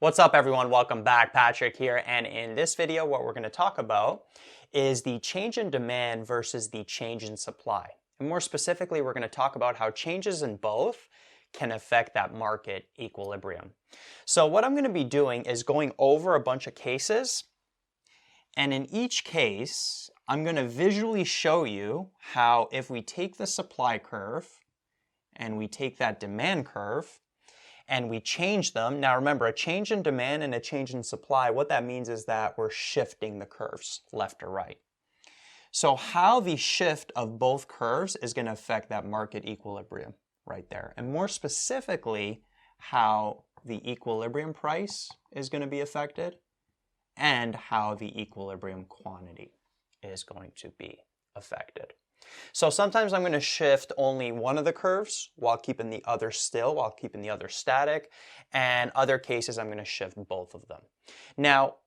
What's up everyone, welcome back. Patrick here, and in this video what we're going to talk about is the change in demand versus the change in supply. And more specifically, we're going to talk about how changes in both can affect that market equilibrium. So what I'm going to be doing is going over a bunch of cases, and in each case I'm going to visually show you how if we take the supply curve and we take that demand curve and we change them. Now remember, a change in demand and a change in supply, what that means is that we're shifting the curves left or right. So how the shift of both curves is going to affect that market equilibrium right there. And more specifically, how the equilibrium price is going to be affected and how the equilibrium quantity is going to be affected. So sometimes I'm going to shift only one of the curves while keeping the other still, while keeping the other static, and other cases I'm going to shift both of them. Now,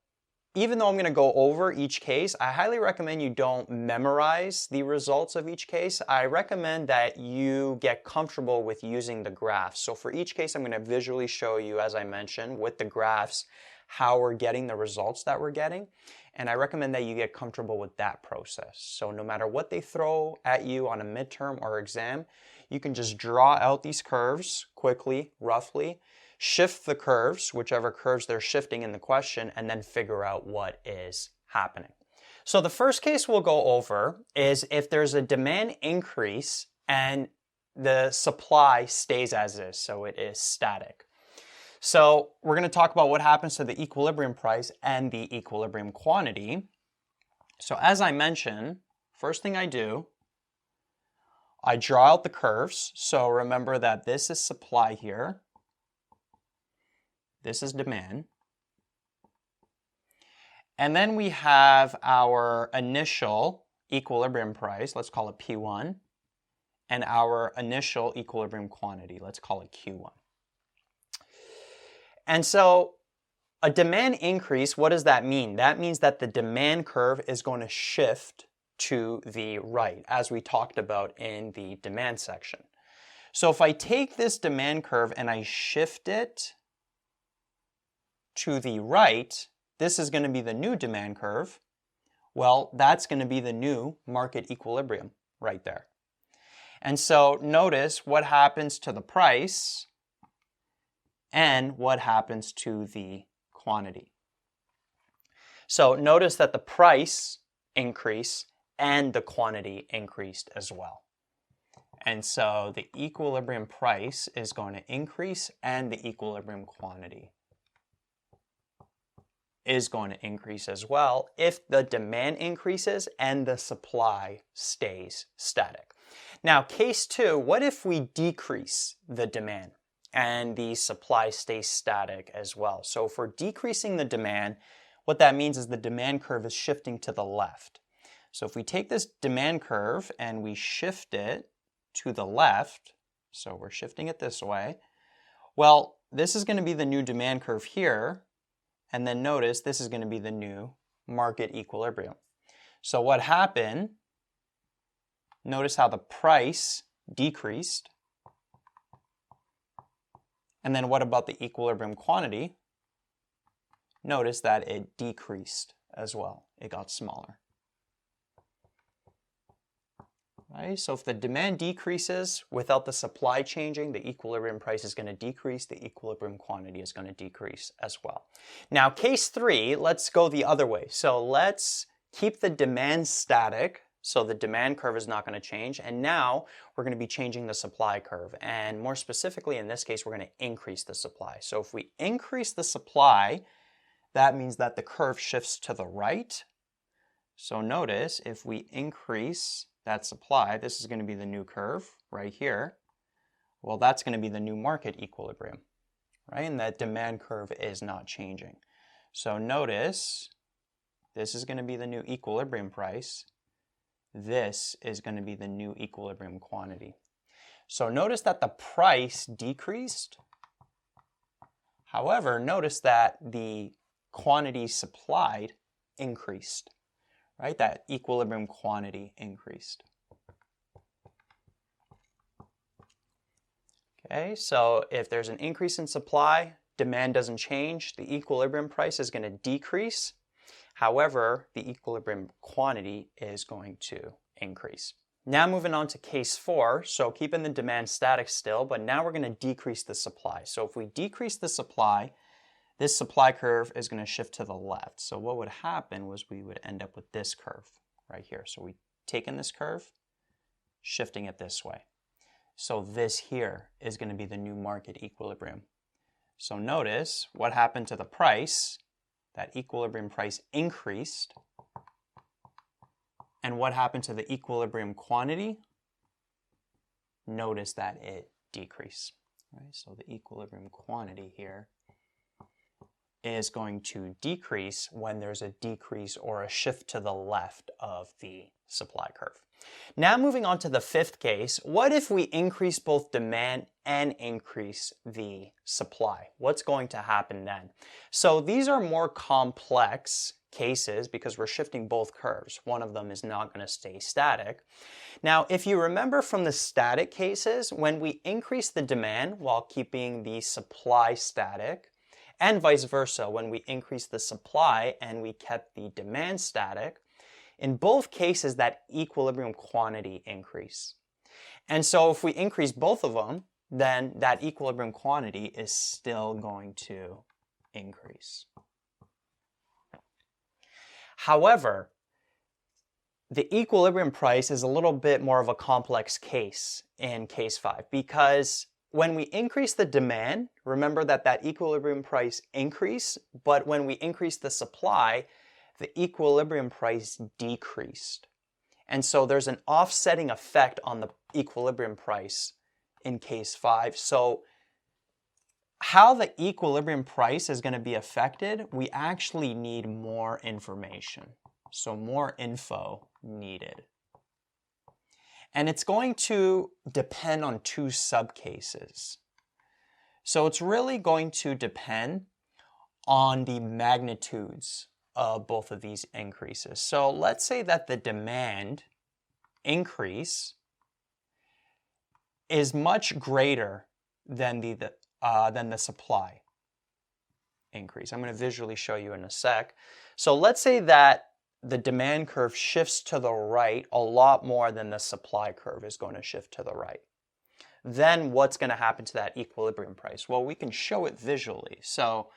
even though I'm going to go over each case, I highly recommend you don't memorize the results of each case. I recommend that you get comfortable with using the graphs. So for each case, I'm going to visually show you, as I mentioned, with the graphs, how we're getting the results that we're getting. And I recommend that you get comfortable with that process. So no matter what they throw at you on a midterm or exam, you can just draw out these curves quickly, roughly, shift the curves, whichever curves they're shifting in the question, and then figure out what is happening. So the first case we'll go over is if there's a demand increase and the supply stays as is, so it is static. So we're going to talk about what happens to the equilibrium price and the equilibrium quantity. So as I mentioned, first thing I do, I draw out the curves. So remember that this is supply here. This is demand. And then we have our initial equilibrium price, let's call it P1, and our initial equilibrium quantity, let's call it Q1. And so a demand increase, what does that mean? That means that the demand curve is going to shift to the right, as we talked about in the demand section. So if I take this demand curve and I shift it to the right, this is going to be the new demand curve. Well, that's going to be the new market equilibrium right there. And so notice what happens to the price and what happens to the quantity. So notice that the price increased and the quantity increased as well. And so the equilibrium price is going to increase and the equilibrium quantity is going to increase as well if the demand increases and the supply stays static. Now, case 2, what if we decrease the demand and the supply stays static as well? So if we're decreasing the demand, what that means is the demand curve is shifting to the left. So if we take this demand curve and we shift it to the left, so we're shifting it this way, well, this is going to be the new demand curve here, and then notice this is going to be the new market equilibrium. So what happened, notice how the price decreased. And then what about the equilibrium quantity? Notice that it decreased as well. It got smaller. Right? So if the demand decreases without the supply changing, the equilibrium price is going to decrease, the equilibrium quantity is going to decrease as well. Now, case 3, let's go the other way. So let's keep the demand static. So the demand curve is not going to change. And now we're going to be changing the supply curve. And more specifically, in this case, we're going to increase the supply. So if we increase the supply, that means that the curve shifts to the right. So notice if we increase that supply, this is going to be the new curve right here. Well, that's going to be the new market equilibrium, right? And that demand curve is not changing. So notice this is going to be the new equilibrium price. This is going to be the new equilibrium quantity. So notice that the price decreased. However, notice that the quantity supplied increased, right? That equilibrium quantity increased. Okay, so if there's an increase in supply, demand doesn't change, the equilibrium price is going to decrease. However, the equilibrium quantity is going to increase. Now moving on to case 4, so keeping the demand static still, but now we're going to decrease the supply. So if we decrease the supply, this supply curve is going to shift to the left. So what would happen was we would end up with this curve right here. So we taking this curve, shifting it this way. So this here is going to be the new market equilibrium. So notice what happened to the price. That equilibrium price increased. And what happened to the equilibrium quantity? Notice that it decreased. Right? So the equilibrium quantity here is going to decrease when there's a decrease or a shift to the left of the supply curve. Now moving on to the 5th case, what if we increase both demand and increase the supply? What's going to happen then? So these are more complex cases because we're shifting both curves. One of them is not going to stay static. Now, if you remember from the static cases, when we increase the demand while keeping the supply static, and vice versa, when we increase the supply and we kept the demand static, in both cases that equilibrium quantity increase. And so if we increase both of them, then that equilibrium quantity is still going to increase. However, the equilibrium price is a little bit more of a complex case in case 5 because when we increase the demand, remember that equilibrium price increased, but when we increase the supply, the equilibrium price decreased. And so there's an offsetting effect on the equilibrium price in case 5. So how the equilibrium price is going to be affected, we actually need more information. So more info needed. And it's going to depend on 2 subcases. So it's really going to depend on the magnitudes of both of these increases. So let's say that the demand increase is much greater than the supply increase. I'm going to visually show you in a sec. So let's say that the demand curve shifts to the right a lot more than the supply curve is going to shift to the right. Then what's going to happen to that equilibrium price? Well, we can show it visually. So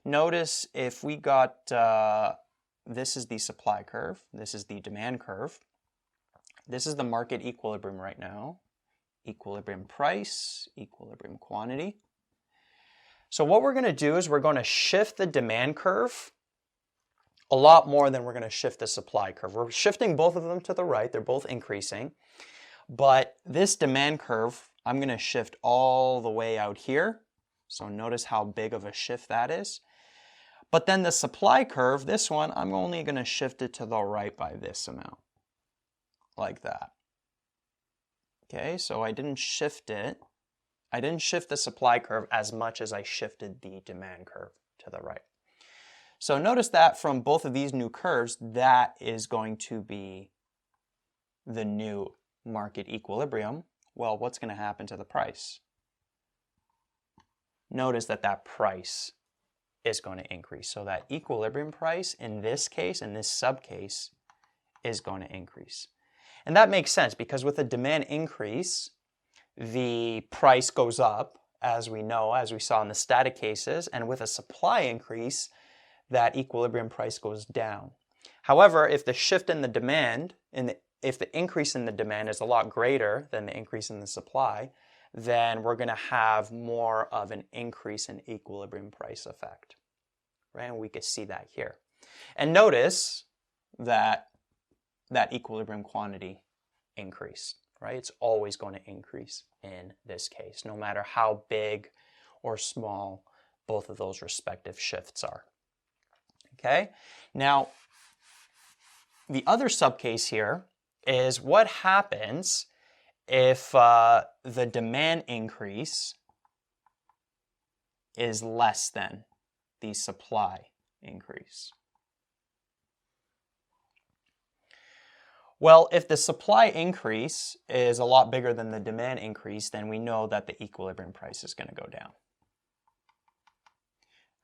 notice if we got, this is the supply curve, this is the demand curve, this is the market equilibrium right now, equilibrium price, equilibrium quantity. So what we're going to do is we're going to shift the demand curve a lot more than we're going to shift the supply curve. We're shifting both of them to the right, they're both increasing, but this demand curve, I'm going to shift all the way out here. So notice how big of a shift that is. But then the supply curve, this one, I'm only going to shift it to the right by this amount, like that. Okay, so I didn't shift it. I didn't shift the supply curve as much as I shifted the demand curve to the right. So notice that from both of these new curves, that is going to be the new market equilibrium. Well, what's going to happen to the price? Notice that price is going to increase. So that equilibrium price in this case, in this subcase, is going to increase. And that makes sense because with a demand increase, the price goes up, as we know, as we saw in the static cases, and with a supply increase, that equilibrium price goes down. However, if the shift in the demand, if the increase in the demand is a lot greater than the increase in the supply, then we're going to have more of an increase in equilibrium price effect. Right? And we can see that here. And notice that equilibrium quantity increased. Right? It's always going to increase in this case, no matter how big or small both of those respective shifts are. Okay? Now, the other subcase here is what happens if the demand increase is less than the supply increase. Well, if the supply increase is a lot bigger than the demand increase, then we know that the equilibrium price is going to go down.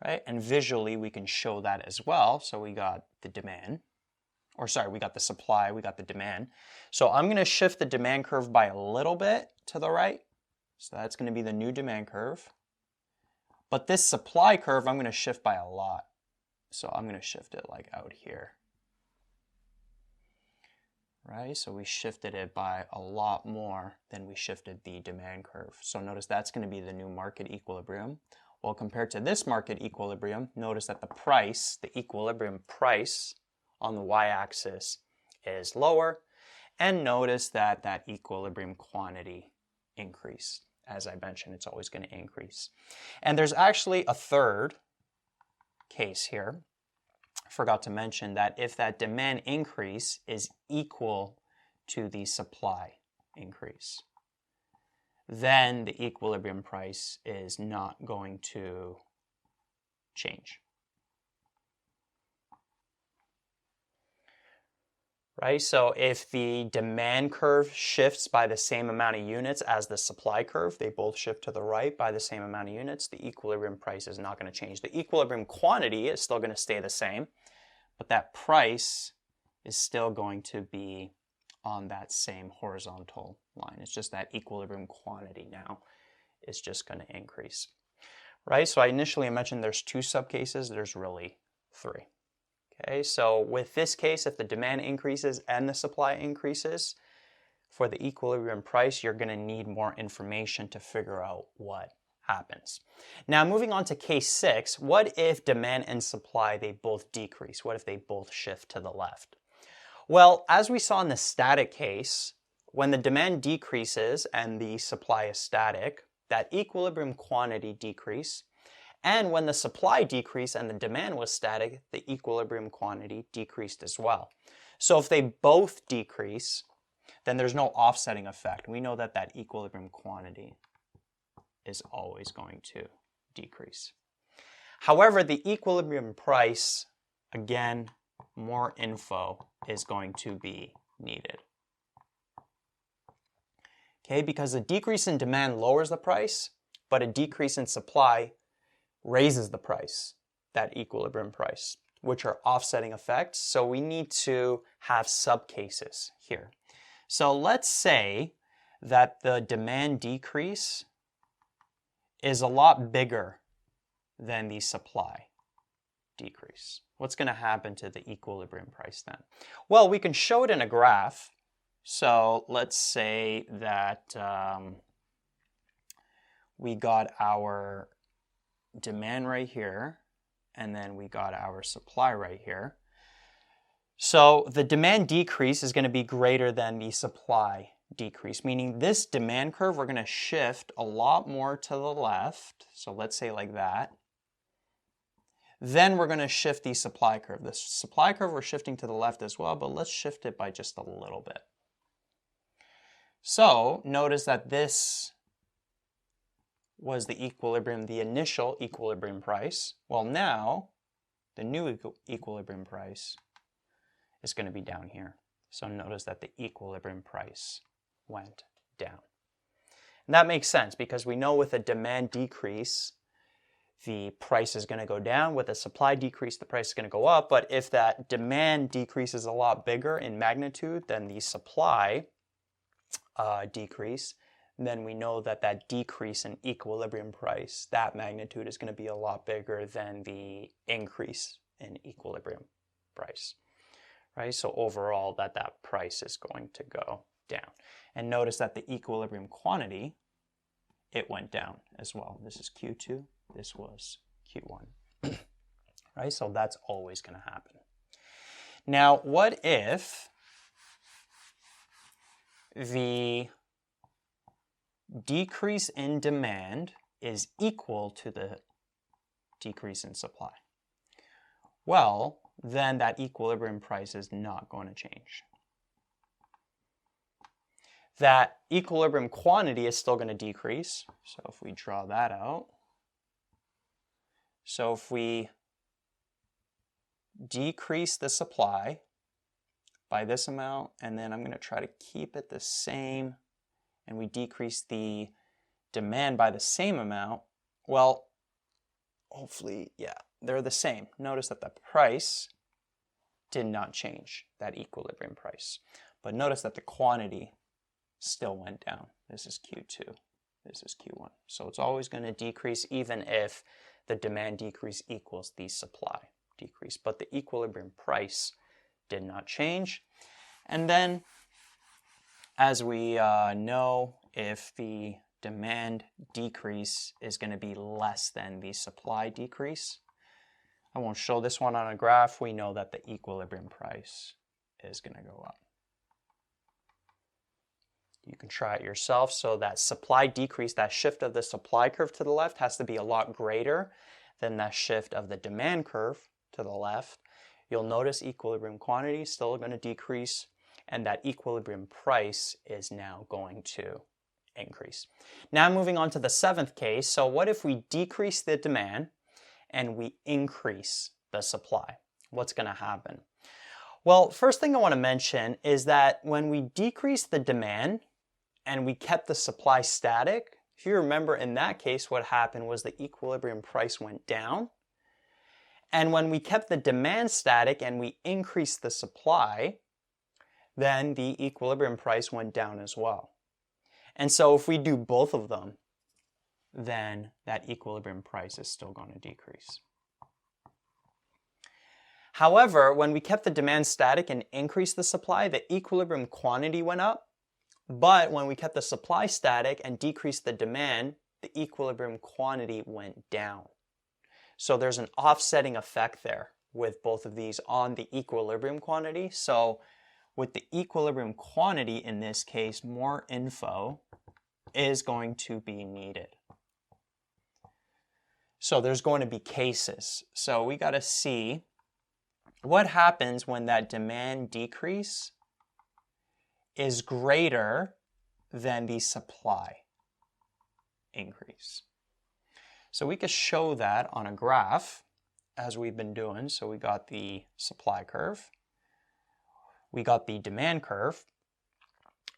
right? And visually we can show that as well. So we got the demand, or sorry, we got the supply, we got the demand. So I'm going to shift the demand curve by a little bit to the right. So that's going to be the new demand curve. But this supply curve, I'm going to shift by a lot. So I'm going to shift it like out here. Right? So we shifted it by a lot more than we shifted the demand curve. So notice that's going to be the new market equilibrium. Well, compared to this market equilibrium, notice that the price, the equilibrium price on the y-axis is lower. And notice that that equilibrium quantity increased. As I mentioned, it's always going to increase. And there's actually a third case here. I forgot to mention that if that demand increase is equal to the supply increase, then the equilibrium price is not going to change. Right? So if the demand curve shifts by the same amount of units as the supply curve, they both shift to the right by the same amount of units, the equilibrium price is not going to change. The equilibrium quantity is still going to stay the same, but that price is still going to be on that same horizontal line. It's just that equilibrium quantity now is just going to increase. Right? So I initially mentioned there's two subcases, there's really three. Okay, so with this case, if the demand increases and the supply increases, for the equilibrium price, you're going to need more information to figure out what happens. Now, moving on to case 6, what if demand and supply, they both decrease? What if they both shift to the left? Well, as we saw in the static case, when the demand decreases and the supply is static, that equilibrium quantity decrease. And when the supply decreased and the demand was static, the equilibrium quantity decreased as well. So if they both decrease, then there's no offsetting effect. We know that that equilibrium quantity is always going to decrease. However, the equilibrium price, again, more info is going to be needed. Okay, because a decrease in demand lowers the price, but a decrease in supply raises the price, that equilibrium price, which are offsetting effects. So we need to have subcases here. So let's say that the demand decrease is a lot bigger than the supply decrease. What's going to happen to the equilibrium price then? Well, we can show it in a graph. So let's say that we got our demand right here, and then we got our supply right here. So the demand decrease is going to be greater than the supply decrease, meaning this demand curve, we're going to shift a lot more to the left. So let's say like that. Then we're going to shift the supply curve. The supply curve we're shifting to the left as well, but let's shift it by just a little bit. So notice that this was the equilibrium, the initial equilibrium price. Well, now the new equilibrium price is going to be down here. So notice that the equilibrium price went down. And that makes sense because we know with a demand decrease, the price is going to go down. With a supply decrease, the price is going to go up. But if that demand decrease is a lot bigger in magnitude than the supply decrease, then we know that that decrease in equilibrium price, that magnitude is going to be a lot bigger than the increase in equilibrium price, right? So overall, that price is going to go down. And notice that the equilibrium quantity, it went down as well. This is Q2, this was Q1, right? So that's always going to happen. Now, what if the decrease in demand is equal to the decrease in supply? Well, then that equilibrium price is not going to change. That equilibrium quantity is still going to decrease. So if we draw that out, so if we decrease the supply by this amount, and then I'm going to try to keep it the same, and we decrease the demand by the same amount, well, hopefully, yeah, they're the same. Notice that the price did not change, that equilibrium price. But notice that the quantity still went down. This is Q2, this is Q1. So it's always going to decrease even if the demand decrease equals the supply decrease. But the equilibrium price did not change. And then, as we know, if the demand decrease is going to be less than the supply decrease, I won't show this one on a graph. We know that the equilibrium price is going to go up. You can try it yourself. So that supply decrease, that shift of the supply curve to the left has to be a lot greater than that shift of the demand curve to the left. You'll notice equilibrium quantity is still going to decrease, and that equilibrium price is now going to increase. Now moving on to the seventh case. So what if we decrease the demand and we increase the supply? What's going to happen? Well, first thing I want to mention is that when we decrease the demand and we kept the supply static, if you remember in that case, what happened was the equilibrium price went down. And when we kept the demand static and we increased the supply, then the equilibrium price went down as well. And so if we do both of them, then that equilibrium price is still going to decrease. However, when we kept the demand static and increased the supply, the equilibrium quantity went up. But when we kept the supply static and decreased the demand, the equilibrium quantity went down. So there's an offsetting effect there with both of these on the equilibrium quantity. So with the equilibrium quantity in this case, more info is going to be needed. So there's going to be cases. So we got to see what happens when that demand decrease is greater than the supply increase. So we could show that on a graph as we've been doing. So we got the supply curve, we got the demand curve.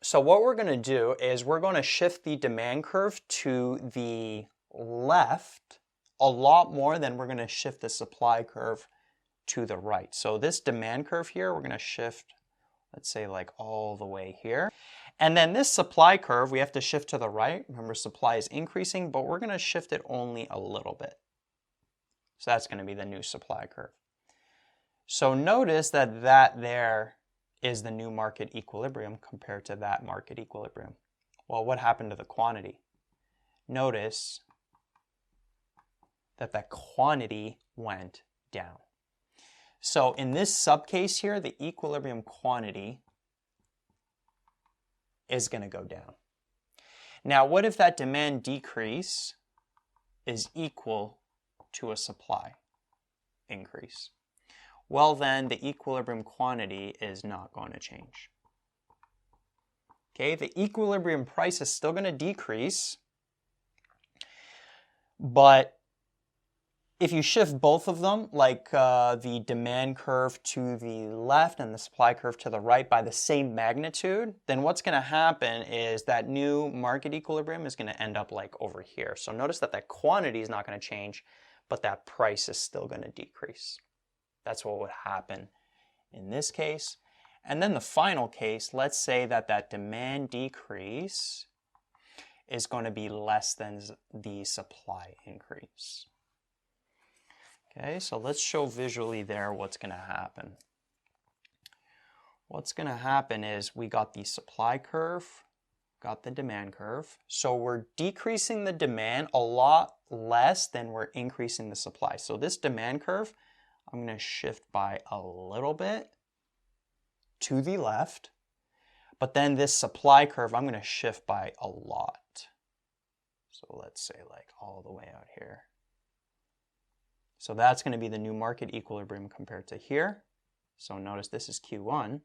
So what we're going to do is we're going to shift the demand curve to the left a lot more than we're going to shift the supply curve to the right. So this demand curve here, we're going to shift, let's say like all the way here. And then this supply curve, we have to shift to the right. Remember, supply is increasing, but we're going to shift it only a little bit. So that's going to be the new supply curve. So notice that there is the new market equilibrium compared to that market equilibrium. Well, what happened to the quantity? Notice that that quantity went down. So in this subcase here, the equilibrium quantity is going to go down. Now, what if that demand decrease is equal to a supply increase? Well, then the equilibrium quantity is not going to change. Okay, the equilibrium price is still going to decrease, but if you shift both of them, like the demand curve to the left and the supply curve to the right by the same magnitude, then what's going to happen is that new market equilibrium is going to end up like over here. So notice that that quantity is not going to change, but that price is still going to decrease. That's what would happen in this case. And then the final case, let's say that that demand decrease is going to be less than the supply increase. Okay, so let's show visually there what's going to happen. What's going to happen is we got the supply curve, got the demand curve. So we're decreasing the demand a lot less than we're increasing the supply. So this demand curve, I'm going to shift by a little bit to the left. But then this supply curve, I'm going to shift by a lot. So let's say like all the way out here. So that's going to be the new market equilibrium compared to here. So notice this is Q1,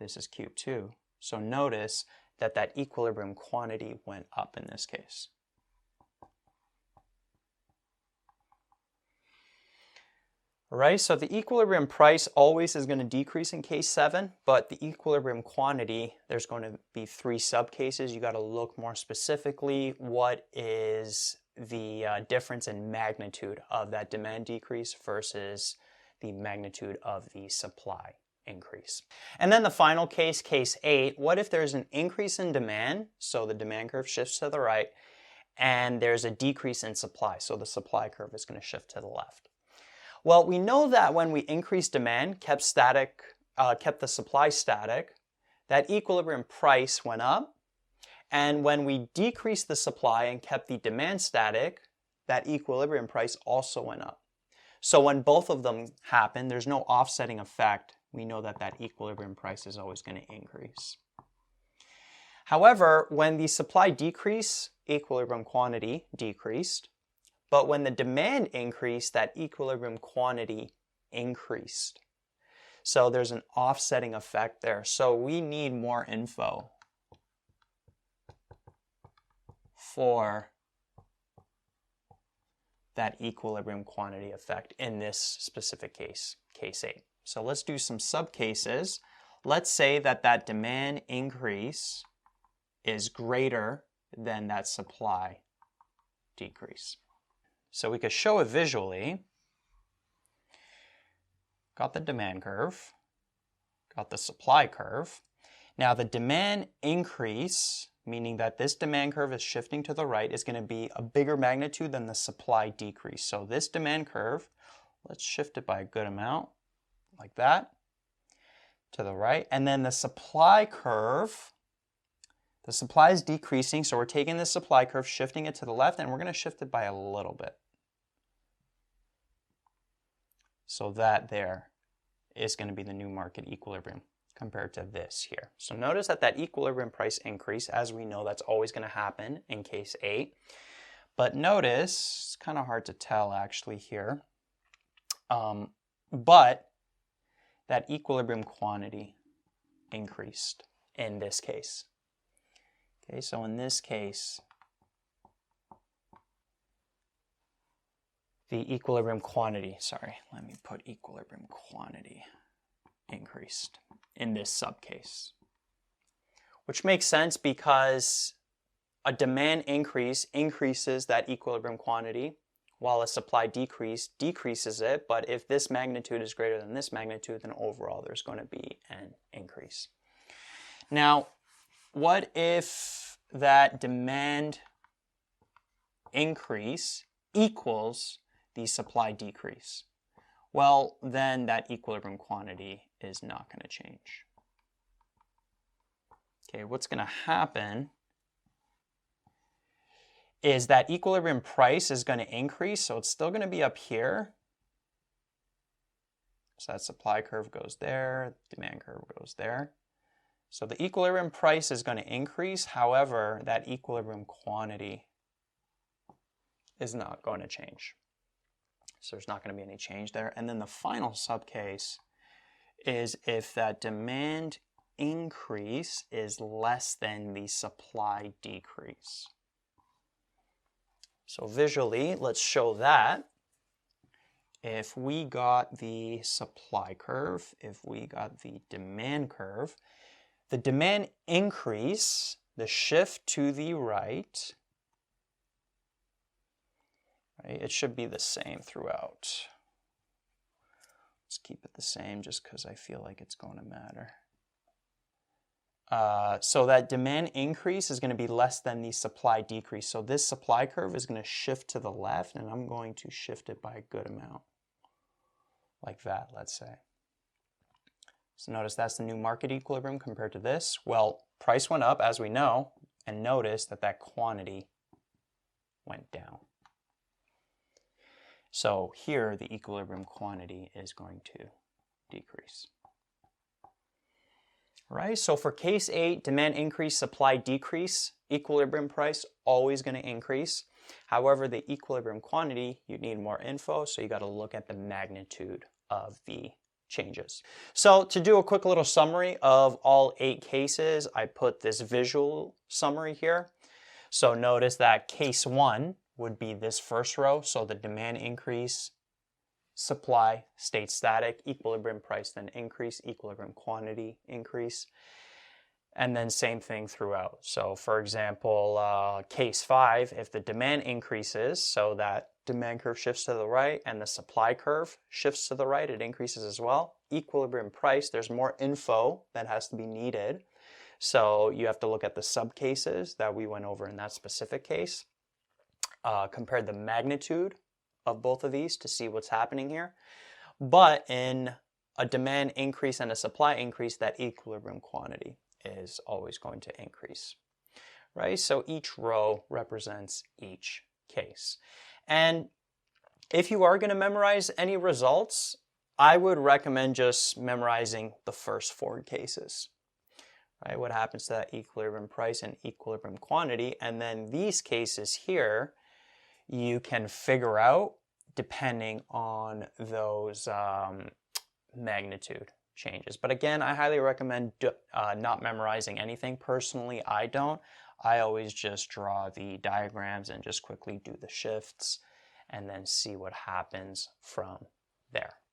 this is Q2. So notice that that equilibrium quantity went up in this case. All right, so the equilibrium price always is going to decrease in case 7, but the equilibrium quantity, there's going to be 3 subcases. You got to look more specifically what is the difference in magnitude of that demand decrease versus the magnitude of the supply increase. And then the final case, case 8, what if there's an increase in demand, so the demand curve shifts to the right, and there's a decrease in supply, so the supply curve is going to shift to the left. Well, we know that when we increased demand, kept the supply static, that equilibrium price went up, and when we decreased the supply and kept the demand static, that equilibrium price also went up. So when both of them happen, there's no offsetting effect. We know that that equilibrium price is always going to increase. However, when the supply decreased, equilibrium quantity decreased. But when the demand increased, that equilibrium quantity increased. So there's an offsetting effect there. So we need more info for that equilibrium quantity effect in this specific case, case 8. So let's do some subcases. Let's say that that demand increase is greater than that supply decrease. So we could show it visually. Got the demand curve, got the supply curve. Now the demand increase, meaning that this demand curve is shifting to the right, is going to be a bigger magnitude than the supply decrease. So this demand curve, let's shift it by a good amount, like that, to the right. And then the supply curve, the supply is decreasing, so we're taking the supply curve, shifting it to the left, and we're going to shift it by a little bit. So that there is going to be the new market equilibrium compared to this here. So notice that that equilibrium price increase, as we know, that's always going to happen in case 8. But notice, it's kind of hard to tell actually here, but that equilibrium quantity increased in this case. Okay, so in this case, the equilibrium quantity, let me put equilibrium quantity increased in this subcase. Which makes sense because a demand increase increases that equilibrium quantity, while a supply decrease decreases it. But if this magnitude is greater than this magnitude, then overall there's going to be an increase. Now, what if that demand increase equals the supply decrease? Well, then that equilibrium quantity is not going to change. Okay, what's going to happen is that equilibrium price is going to increase, so it's still going to be up here. So that supply curve goes there, demand curve goes there. So the equilibrium price is going to increase, however, that equilibrium quantity is not going to change. So there's not going to be any change there. And then the final subcase is if that demand increase is less than the supply decrease. So visually, let's show that. If we got the supply curve, if we got the demand curve, the demand increase, the shift to the right, it should be the same throughout. Let's keep it the same just because I feel like it's going to matter. So that demand increase is going to be less than the supply decrease. So this supply curve is going to shift to the left, and I'm going to shift it by a good amount. Like that, let's say. So notice that's the new market equilibrium compared to this. Well, price went up, as we know, and notice that that quantity went down. So here, the equilibrium quantity is going to decrease. Right, so for case 8, demand increase, supply decrease, equilibrium price always going to increase. However, the equilibrium quantity, you need more info, so you got to look at the magnitude of the changes. So to do a quick little summary of all 8 cases, I put this visual summary here. So notice that case 1 would be this first row, so the demand increase, supply stayed static, equilibrium price then increase, equilibrium quantity increase. And then same thing throughout. So for example, case 5, if the demand increases, so that demand curve shifts to the right and the supply curve shifts to the right, it increases as well. Equilibrium price, there's more info that has to be needed. So you have to look at the subcases that we went over in that specific case. Compare the magnitude of both of these to see what's happening here. But in a demand increase and a supply increase, that equilibrium quantity is always going to increase, right? So each row represents each case. And if you are going to memorize any results, I would recommend just memorizing the first 4 cases, right? What happens to that equilibrium price and equilibrium quantity, and then these cases here, you can figure out depending on those magnitude changes. But again, I highly recommend not memorizing anything. Personally, I don't. I always just draw the diagrams and just quickly do the shifts and then see what happens from